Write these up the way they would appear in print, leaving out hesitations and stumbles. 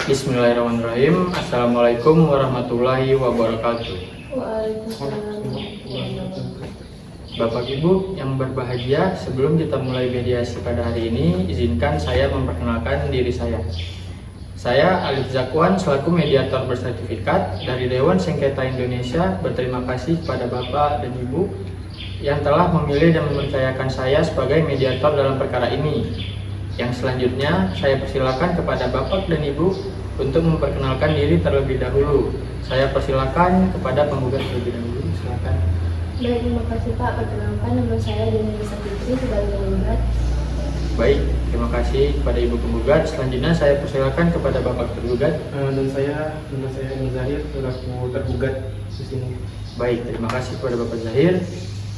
Bismillahirrahmanirrahim. Assalamualaikum warahmatullahi wabarakatuh. Waalaikumsalam. Bapak Ibu yang berbahagia, sebelum kita mulai mediasi pada hari ini, izinkan saya memperkenalkan diri saya. Saya Alif Zakwan selaku mediator bersertifikat dari Dewan Sengketa Indonesia. Berterima kasih kepada Bapak dan Ibu yang telah memilih dan mempercayakan saya sebagai mediator dalam perkara ini. Yang selanjutnya, saya persilakan kepada Bapak dan Ibu untuk memperkenalkan diri terlebih dahulu. Saya persilakan kepada penggugat terlebih dahulu. Silakan. Baik, terima kasih Pak. Perkenalkan, nama saya Deni Fitri sebagai penggugat. Baik, terima kasih kepada Ibu penggugat. Selanjutnya saya persilakan kepada Bapak tergugat. Dan saya Zahir selaku tergugat di sini. Baik, terima kasih kepada Bapak Zahir.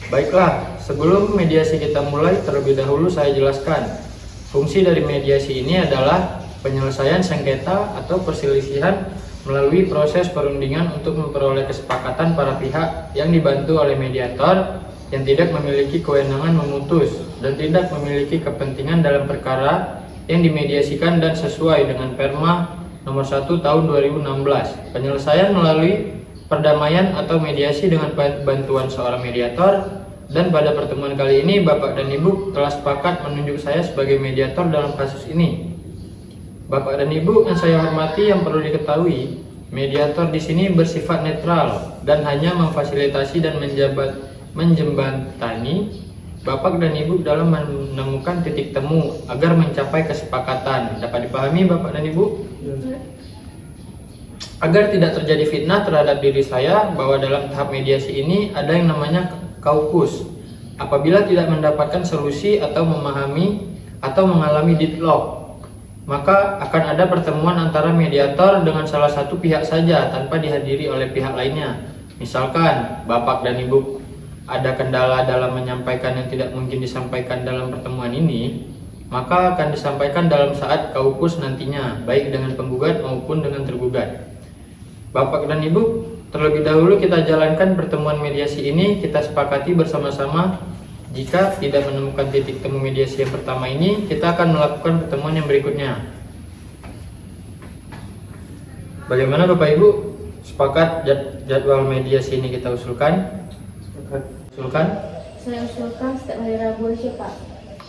Baiklah, sebelum mediasi kita mulai, terlebih dahulu saya jelaskan. Fungsi dari mediasi ini adalah penyelesaian sengketa atau perselisihan melalui proses perundingan untuk memperoleh kesepakatan para pihak yang dibantu oleh mediator yang tidak memiliki kewenangan memutus dan tidak memiliki kepentingan dalam perkara yang dimediasikan dan sesuai dengan Perma nomor 1 tahun 2016. Penyelesaian melalui perdamaian atau mediasi dengan bantuan seorang mediator. Dan pada pertemuan kali ini Bapak dan Ibu telah sepakat menunjuk saya sebagai mediator dalam kasus ini. Bapak dan Ibu yang saya hormati, yang perlu diketahui, mediator di sini bersifat netral dan hanya memfasilitasi dan menjembatani Bapak dan Ibu dalam menemukan titik temu agar mencapai kesepakatan. Dapat dipahami Bapak dan Ibu? Agar tidak terjadi fitnah terhadap diri saya bahwa dalam tahap mediasi ini ada yang namanya kaukus. Apabila tidak mendapatkan solusi atau memahami atau mengalami deadlock, maka akan ada pertemuan antara mediator dengan salah satu pihak saja tanpa dihadiri oleh pihak lainnya. Misalkan Bapak dan Ibu ada kendala dalam menyampaikan yang tidak mungkin disampaikan dalam pertemuan ini, maka akan disampaikan dalam saat kaukus nantinya, baik dengan penggugat maupun dengan tergugat. Bapak dan Ibu, terlebih dahulu kita jalankan pertemuan mediasi ini. Kita sepakati bersama-sama, jika tidak menemukan titik temu mediasi yang pertama ini, kita akan melakukan pertemuan yang berikutnya. Bagaimana Bapak Ibu? Sepakat jadwal mediasi ini kita usulkan? Usulkan? Saya usulkan setiap hari Rabu aja Pak.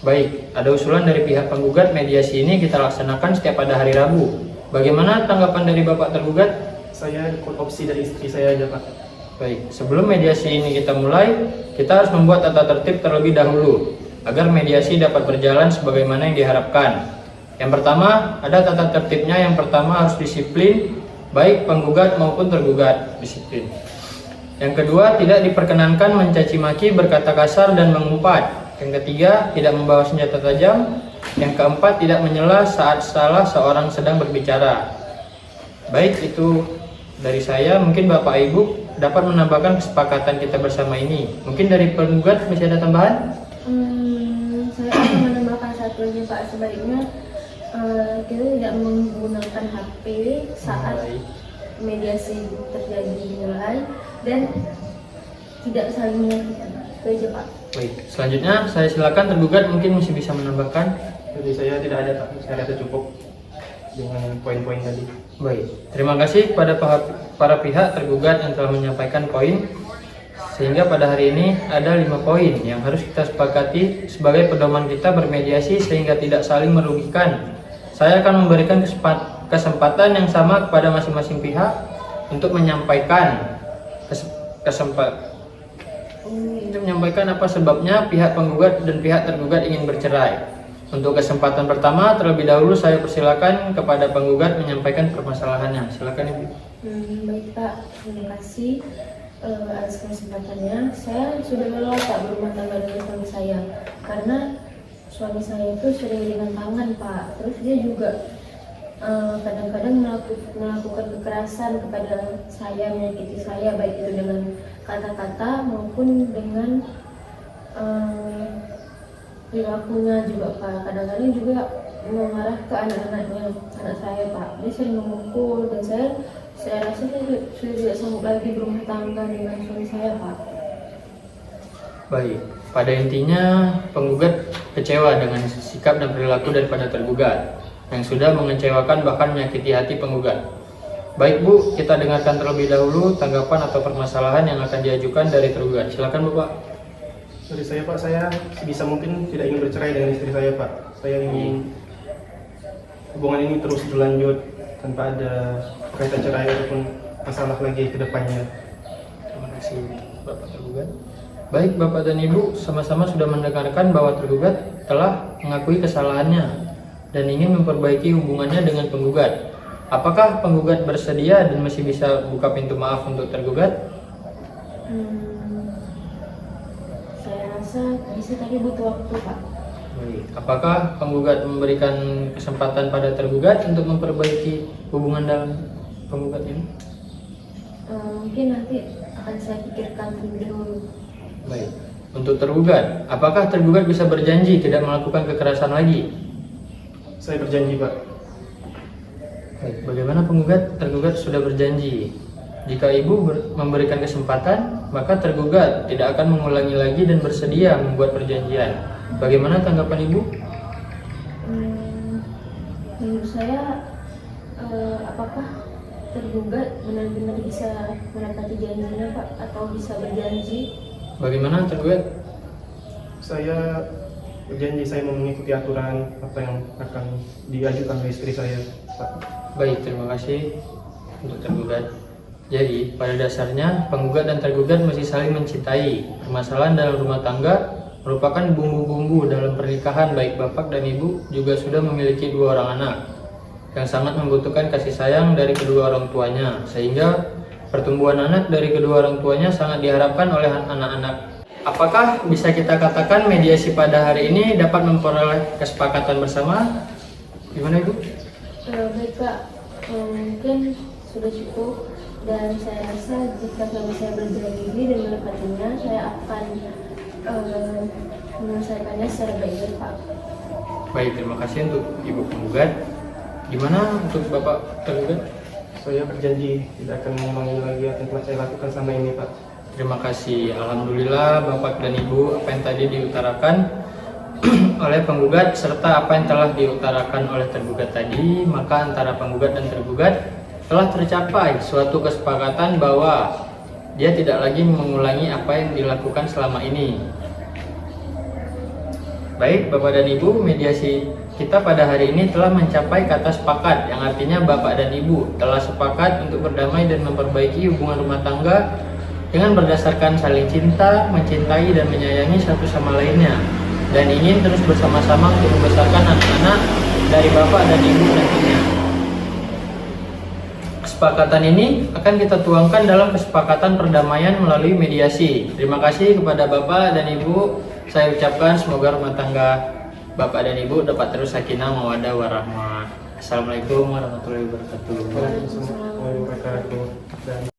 Baik, ada usulan dari pihak penggugat, mediasi ini kita laksanakan setiap pada hari Rabu. Bagaimana tanggapan dari Bapak tergugat? Saya ikut opsi dari istri saya aja Pak. Baik, sebelum mediasi ini kita mulai, kita harus membuat tata tertib terlebih dahulu agar mediasi dapat berjalan sebagaimana yang diharapkan. Yang pertama, ada tata tertibnya. Yang pertama harus disiplin, baik penggugat maupun tergugat, disiplin. Yang kedua, tidak diperkenankan mencaci maki, berkata kasar dan mengumpat. Yang ketiga, tidak membawa senjata tajam. Yang keempat, tidak menyela saat salah seorang sedang berbicara. Baik, itu dari saya. Mungkin Bapak Ibu dapat menambahkan kesepakatan kita bersama ini. Mungkin dari penggugat masih ada tambahan? Saya akan menambahkan satu lagi Pak. Sebaiknya kita tidak menggunakan HP saat mediasi terjadi dimulai dan tidak saling menyakiti. Itu aja Pak. Baik, selanjutnya saya silakan tergugat mungkin masih bisa menambahkan. Jadi saya tidak ada Pak. Saya rasa cukup dengan poin-poin tadi. Baik, terima kasih kepada para pihak tergugat yang telah menyampaikan poin. Sehingga pada hari ini ada 5 poin yang harus kita sepakati sebagai pedoman kita bermediasi sehingga tidak saling merugikan. Saya akan memberikan kesempatan yang sama kepada masing-masing pihak untuk menyampaikan apa sebabnya pihak penggugat dan pihak tergugat ingin bercerai. Untuk kesempatan pertama, terlebih dahulu saya persilakan kepada penggugat menyampaikan permasalahannya. Silakan Ibu. Baik Pak, terima kasih atas kesempatannya. Saya sudah lelah Pak berumah tangga dengan suami saya, karena suami saya itu sering dengan tangan Pak. Terus dia juga kadang-kadang melakukan kekerasan kepada saya, menyakiti saya, baik itu dengan kata-kata maupun dengan perilakunya juga Pak. Kadang-kadang juga mengarah ke anak-anaknya, anak saya Pak. Dia sering memukul dan saya rasa saya sudah tidak sanggup lagi berumah tangga dengan suami saya Pak. Baik, pada intinya penggugat kecewa dengan sikap dan perilaku daripada tergugat. yang sudah mengecewakan bahkan menyakiti hati penggugat. Baik Bu, kita dengarkan terlebih dahulu tanggapan atau permasalahan yang akan diajukan dari tergugat. Silakan Bapak. Dari saya Pak, saya sebisa mungkin tidak ingin bercerai dengan istri saya Pak. Saya ingin hubungan ini terus berlanjut tanpa ada kaitan cerai ataupun masalah lagi ke depannya. Terima kasih Bapak tergugat. Baik Bapak dan Ibu, sama-sama sudah mendengarkan bahwa tergugat telah mengakui kesalahannya dan ingin memperbaiki hubungannya dengan penggugat. Apakah penggugat bersedia dan masih bisa buka pintu maaf untuk tergugat? Saya rasa bisa, tapi butuh waktu Pak. Baik. Apakah penggugat memberikan kesempatan pada tergugat untuk memperbaiki hubungan dalam penggugat ini? Mungkin nanti akan saya pikirkan terlebih dahulu. Baik. Untuk tergugat, apakah tergugat bisa berjanji tidak melakukan kekerasan lagi? Saya berjanji Pak. Baik. Bagaimana penggugat? Tergugat sudah berjanji. Jika Ibu memberikan kesempatan, maka tergugat tidak akan mengulangi lagi dan bersedia membuat perjanjian. Bagaimana tanggapan Ibu? Menurut saya, apakah tergugat benar-benar bisa menepati janjinya Pak, atau bisa berjanji? Bagaimana tergugat? Saya berjanji saya mau mengikuti aturan apa yang akan diajukan oleh istri saya Pak. Baik, terima kasih untuk tergugat. Jadi, pada dasarnya penggugat dan tergugat masih saling mencintai. Permasalahan dalam rumah tangga merupakan bumbu-bumbu dalam pernikahan. Baik bapak dan ibu juga sudah memiliki 2 orang anak yang sangat membutuhkan kasih sayang dari kedua orang tuanya, sehingga pertumbuhan anak dari kedua orang tuanya sangat diharapkan oleh anak-anak. Apakah bisa kita katakan mediasi pada hari ini dapat memperoleh kesepakatan bersama? Gimana Ibu? Baik Pak, mungkin sudah cukup, dan saya rasa jika suami saya berjalan diri dan menepatinya, saya akan menyelesaikannya secara baik Pak. Baik, terima kasih untuk Ibu penggugat. Gimana untuk Bapak tergugat? Saya berjanji tidak akan mengulangi lagi apa yang telah saya lakukan selama ini Pak. Terima kasih. Alhamdulillah Bapak dan Ibu, apa yang tadi diutarakan oleh penggugat serta apa yang telah diutarakan oleh tergugat tadi, maka antara penggugat dan tergugat telah tercapai suatu kesepakatan bahwa dia tidak lagi mengulangi apa yang dilakukan selama ini. Baik Bapak dan Ibu, mediasi kita pada hari ini telah mencapai kata sepakat, yang artinya Bapak dan Ibu telah sepakat untuk berdamai dan memperbaiki hubungan rumah tangga dengan berdasarkan saling cinta, mencintai dan menyayangi satu sama lainnya, dan ingin terus bersama-sama untuk membesarkan anak-anak dari Bapak dan Ibu nantinya. Kesepakatan ini akan kita tuangkan dalam kesepakatan perdamaian melalui mediasi. Terima kasih kepada Bapak dan Ibu. Saya ucapkan semoga rumah tangga Bapak dan Ibu dapat terus sakinah mawaddah warahmah. Assalamualaikum warahmatullahi wabarakatuh. Waalaikumsalam warahmatullahi wabarakatuh. Dan